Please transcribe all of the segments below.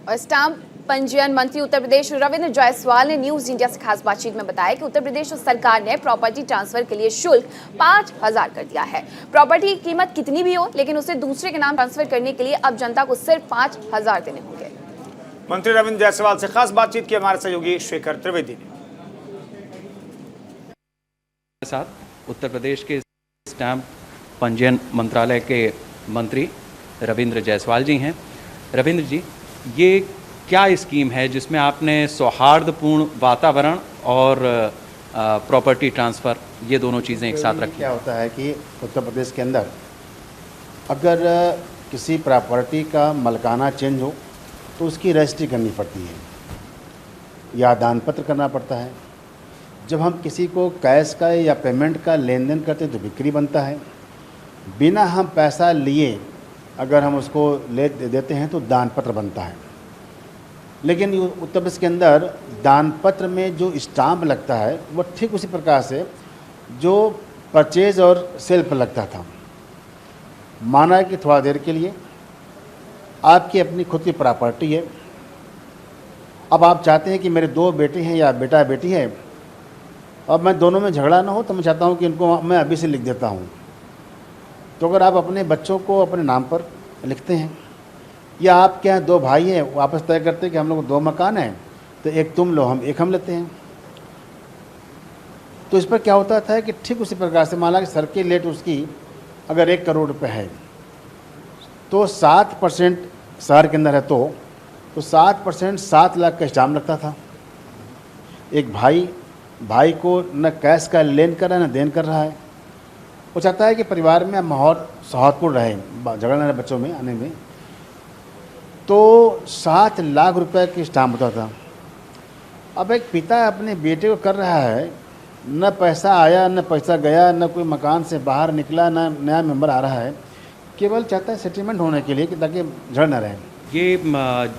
और स्टाम्प पंजीयन मंत्री उत्तर प्रदेश रविंद्र जायसवाल ने न्यूज इंडिया से खास बातचीत में बताया कि उत्तर प्रदेश सरकार ने प्रॉपर्टी ट्रांसफर के लिए शुल्क 5,000 कर दिया है। प्रॉपर्टी की कीमत कितनी भी हो, लेकिन उसे दूसरे के नाम ट्रांसफर करने के लिए अब जनता को सिर्फ 5,000 देने होंगे। मंत्री रविंद्र जायसवाल से खास बातचीत की हमारे सहयोगी शेखर त्रिवेदी ने। साथ उत्तर प्रदेश के स्टाम्प पंजीयन मंत्रालय के मंत्री रविंद्र जायसवाल जी हैं। रविंद्र जी, ये क्या स्कीम है जिसमें आपने सौहार्दपूर्ण वातावरण और प्रॉपर्टी ट्रांसफ़र ये दोनों चीज़ें एक साथ रखी? क्या होता है कि उत्तर प्रदेश के अंदर अगर किसी प्रॉपर्टी का मलकाना चेंज हो तो उसकी रजिस्ट्री करनी पड़ती है या दान पत्र करना पड़ता है। जब हम किसी को कैश का या पेमेंट का लेन देन करते हैं तो बिक्री बनता है। बिना हम पैसा लिए अगर हम उसको ले देते हैं तो दान पत्र बनता है। लेकिन उत्तर प्रदेश के अंदर दान पत्र में जो स्टाम्प लगता है वो ठीक उसी प्रकार से जो परचेज और सेल पर लगता था। माना कि थोड़ा देर के लिए आपकी अपनी खुद की प्रॉपर्टी है, अब आप चाहते हैं कि मेरे 2 बेटे हैं या बेटा बेटी है, अब मैं दोनों में झगड़ा ना हो तो मैं चाहता हूं कि इनको मैं अभी से लिख देता हूं। तो अगर आप अपने बच्चों को अपने नाम पर लिखते हैं या आपके यहाँ 2 भाई हैं, वो आपस तय करते हैं कि हम लोग 2 मकान हैं तो एक तुम लो एक हम लेते हैं, तो इस पर क्या होता था कि ठीक उसी प्रकार से मान ला कि सर्किल रेट उसकी अगर 1 करोड़ रुपये है तो 7% शहर के अंदर है तो 7% 7 लाख का स्टाम्प लगता था। एक भाई को न कैश का लेन कर रहा है न देन कर रहा है। वो चाहता है कि परिवार में माहौल सौहार्दपूर्ण रहे, झगड़ा न रहे बच्चों में आने में, तो 7 लाख रुपए की स्टाम्प होता था। अब एक पिता अपने बेटे को कर रहा है, न पैसा आया न पैसा गया, न कोई मकान से बाहर निकला, न नया मेंबर आ रहा है, केवल चाहता है सेटलमेंट होने के लिए कि ताकि झड़ न रहे। ये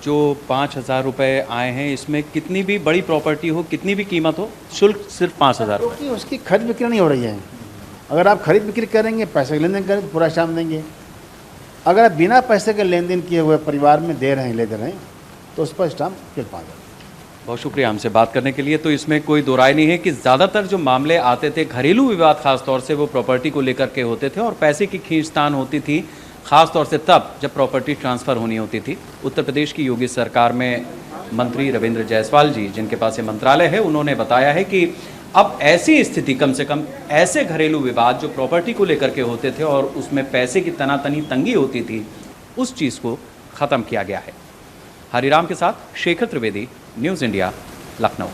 जो 5,000 रुपये आए हैं, इसमें कितनी भी बड़ी प्रॉपर्टी हो, कितनी भी कीमत हो, शुल्क सिर्फ 5,000 रुपये। क्योंकि उसकी खरीद बिक्री नहीं हो रही है। अगर आप खरीद बिक्री करेंगे, पैसे लेन देन करें तो पूरा स्टाम्प देंगे। अगर आप बिना पैसे के लेन देन किए हुए परिवार में दे रहे हैं, ले दे रहे हैं, तो उस पर स्टाम्प सिर्फ 5,000। बहुत शुक्रिया हमसे बात करने के लिए। तो इसमें कोई दो राय नहीं है कि ज़्यादातर जो मामले आते थे, घरेलू विवाद खास तौर से, वो प्रॉपर्टी को लेकर के होते थे और पैसे की खींचतान होती थी, खास तौर से तब जब प्रॉपर्टी ट्रांसफ़र होनी होती थी। उत्तर प्रदेश की योगी सरकार में मंत्री रविंद्र जायसवाल जी, जिनके पास ये मंत्रालय है, उन्होंने बताया है कि अब ऐसी स्थिति, कम से कम ऐसे घरेलू विवाद जो प्रॉपर्टी को लेकर के होते थे और उसमें पैसे की तनातनी तंगी होती थी, उस चीज़ को ख़त्म किया गया है। हरिराम के साथ शेखर त्रिवेदी, न्यूज़ इंडिया, लखनऊ।